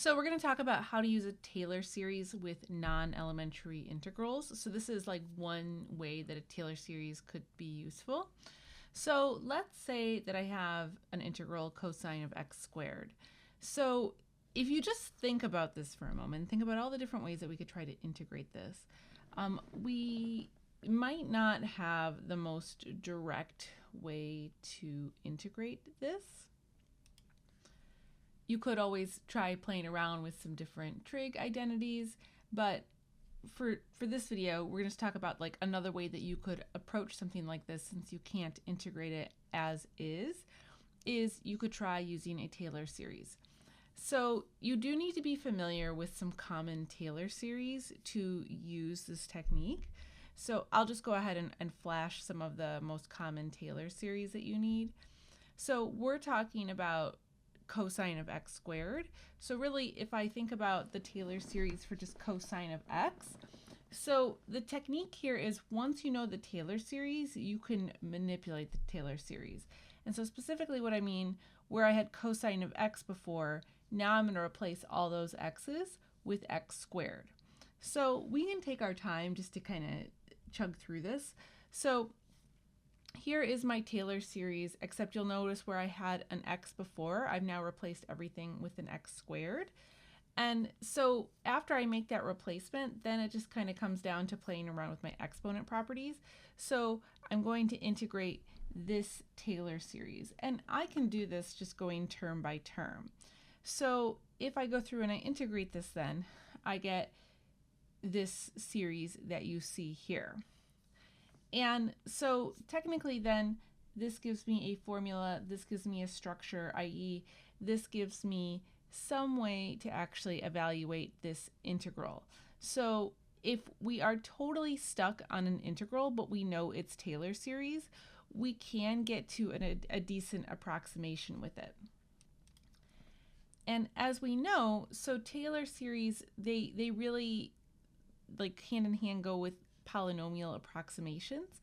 So we're going to talk about how to use a Taylor series with non-elementary integrals. So this is like one way that a Taylor series could be useful. So let's say that I have an integral cosine of x squared. So if you just think about this for a moment, think about all the different ways that we could try to integrate this. We might not have the most direct way to integrate this. You could always try playing around with some different trig identities, but for this video, we're going to talk about like another way that you could approach something like this, since you can't integrate it as is you could try using a Taylor series. So you do need to be familiar with some common Taylor series to use this technique. So I'll just go ahead and flash some of the most common Taylor series that you need. So we're talking about cosine of x squared. So really, if I think about the Taylor series for just cosine of x, so the technique here is once you know the Taylor series, you can manipulate the Taylor series. And so specifically what I mean, where I had cosine of x before, now I'm going to replace all those x's with x squared. So we can take our time just to kind of chug through this. So here is my Taylor series, except you'll notice where I had an x before, I've now replaced everything with an x squared. And so after I make that replacement, then it just kind of comes down to playing around with my exponent properties. So I'm going to integrate this Taylor series. And I can do this just going term by term. So if I go through and I integrate this, then I get this series that you see here. And so technically then this gives me a formula, this gives me a structure, i.e. this gives me some way to actually evaluate this integral. So if we are totally stuck on an integral, but we know its Taylor series, we can get to a decent approximation with it. And as we know, so Taylor series, they really like hand in hand go with polynomial approximations.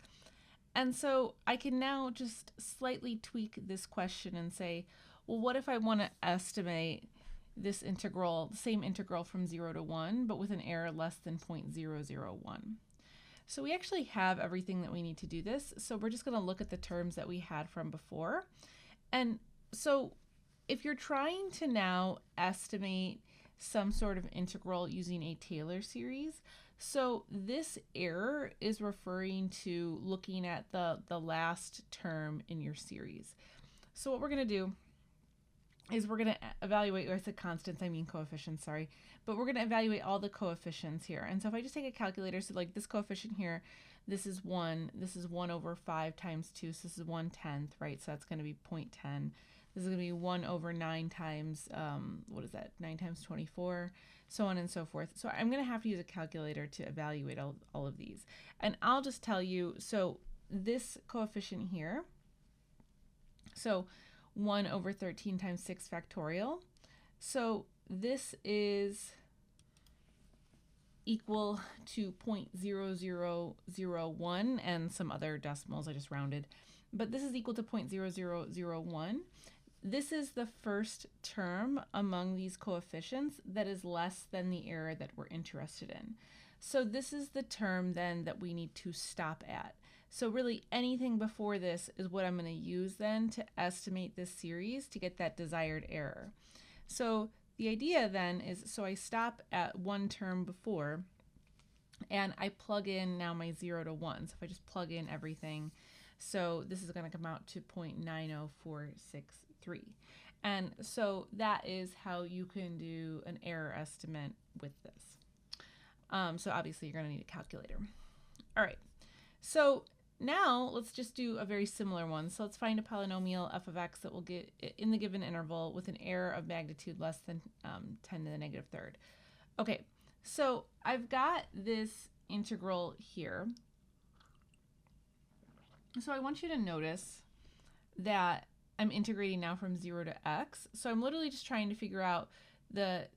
And so I can now just slightly tweak this question and say, well, what if I want to estimate this integral, the same integral from 0 to 1, but with an error less than 0.001? So we actually have everything that we need to do this. So we're just going to look at the terms that we had from before. And so if you're trying to now estimate some sort of integral using a Taylor series, so this error is referring to looking at the last term in your series. So what we're going to do is we're going to evaluate, or I said constants, I mean coefficients, sorry, but we're going to evaluate all the coefficients here. And so if I just take a calculator, so like this coefficient here, this is 1 over 5 times 2, so this is 1/10, right? So that's going to be 0.10. This is going to be 1 over 9 times, what is that, 9 times 24, so on and so forth. So I'm going to have to use a calculator to evaluate all of these. And I'll just tell you, so this coefficient here, so 1 over 13 times 6 factorial. So this is equal to 0.0001 and some other decimals, I just rounded. But this is equal to 0.0001. This is the first term among these coefficients that is less than the error that we're interested in. So this is the term then that we need to stop at. So really anything before this is what I'm going to use then to estimate this series to get that desired error. So the idea then is, so I stop at one term before and I plug in now my 0 to 1. So if I just plug in everything, so this is going to come out to 0.90463. And so that is how you can do an error estimate with this. So obviously you're going to need a calculator. All right, so now let's just do a very similar one. So let's find a polynomial f of x that will get in the given interval with an error of magnitude less than 10 to the negative third. Okay, so I've got this integral here. So I want you to notice that I'm integrating now from 0 to x. So I'm literally just trying to figure out the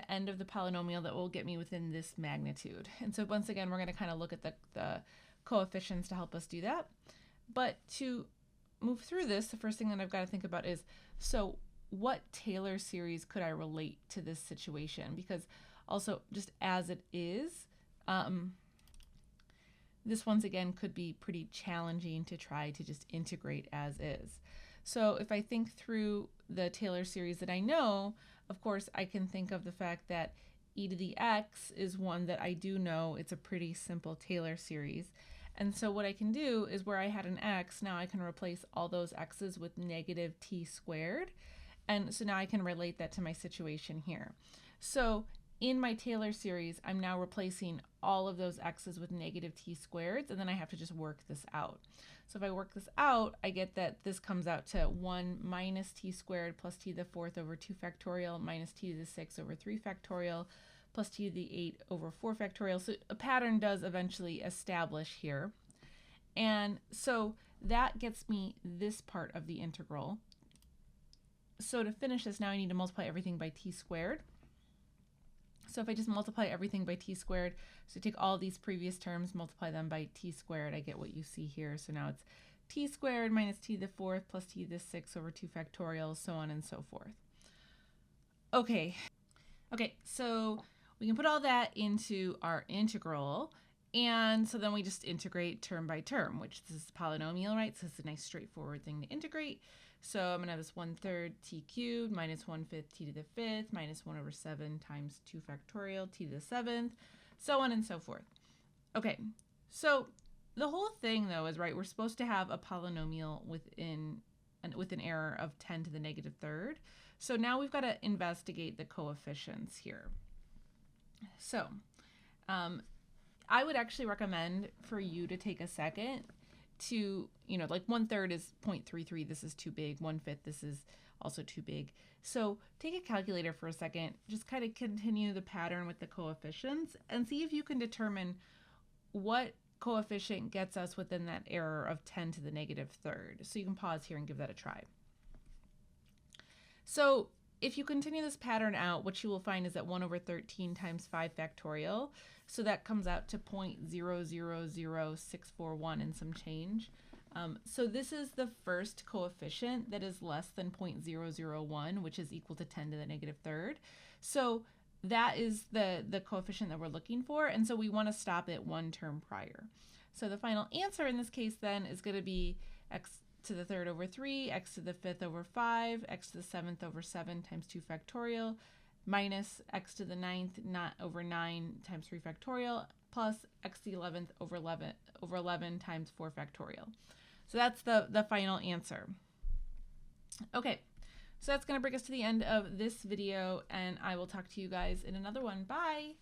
end of the polynomial that will get me within this magnitude. And so once again, we're going to kind of look at the coefficients to help us do that. But to move through this, the first thing that I've got to think about is, so what Taylor series could I relate to this situation? Because also, just as it is, this once again could be pretty challenging to try to just integrate as is. So if I think through the Taylor series that I know, of course, I can think of the fact that e to the x is one that I do know. It's a pretty simple Taylor series. And so what I can do is where I had an x, now I can replace all those x's with negative t squared. And so now I can relate that to my situation here. So in my Taylor series, I'm now replacing all of those x's with negative t squareds, and then I have to just work this out. So if I work this out, I get that this comes out to 1 minus t squared plus t to the 4th over 2 factorial minus t to the 6th over 3 factorial plus t to the 8 over 4 factorial. So a pattern does eventually establish here. And so that gets me this part of the integral. So to finish this, now I need to multiply everything by t squared. So if I just multiply everything by t squared, so take all these previous terms, multiply them by t squared, I get what you see here. So now it's t squared minus t to the 4th plus t to the 6th over 2 factorial, so on and so forth. Okay, so we can put all that into our integral, and so then we just integrate term by term, which this is a polynomial, right? So it's a nice straightforward thing to integrate. So I'm going to have this 1/3 t cubed minus 1/5 t to the 5th minus 1 over 7 times 2 factorial t to the 7th, so on and so forth. Okay, so the whole thing though is, right, we're supposed to have a polynomial with an error of 10 to the negative 3rd. So now we've got to investigate the coefficients here. So I would actually recommend for you to take a second to, like 1/3 is 0.33, this is too big, 1/5, this is also too big. So take a calculator for a second, just kind of continue the pattern with the coefficients and see if you can determine what coefficient gets us within that error of 10 to the negative 3rd. So you can pause here and give that a try. So if you continue this pattern out, what you will find is that 1 over 13 times 5 factorial, so that comes out to 0.000641 and some change. So this is the first coefficient that is less than 0.001, which is equal to 10 to the negative 3rd. So that is the coefficient that we're looking for, and so we want to stop it one term prior. So the final answer in this case then is going to be x to the 3rd over 3, x to the 5th over 5, x to the 7th over 7 times 2 factorial, minus x to the 9th over 9 times 3 factorial, plus x to the 11th over 11 times 4 factorial. So that's the final answer. Okay, so that's going to bring us to the end of this video, and I will talk to you guys in another one. Bye!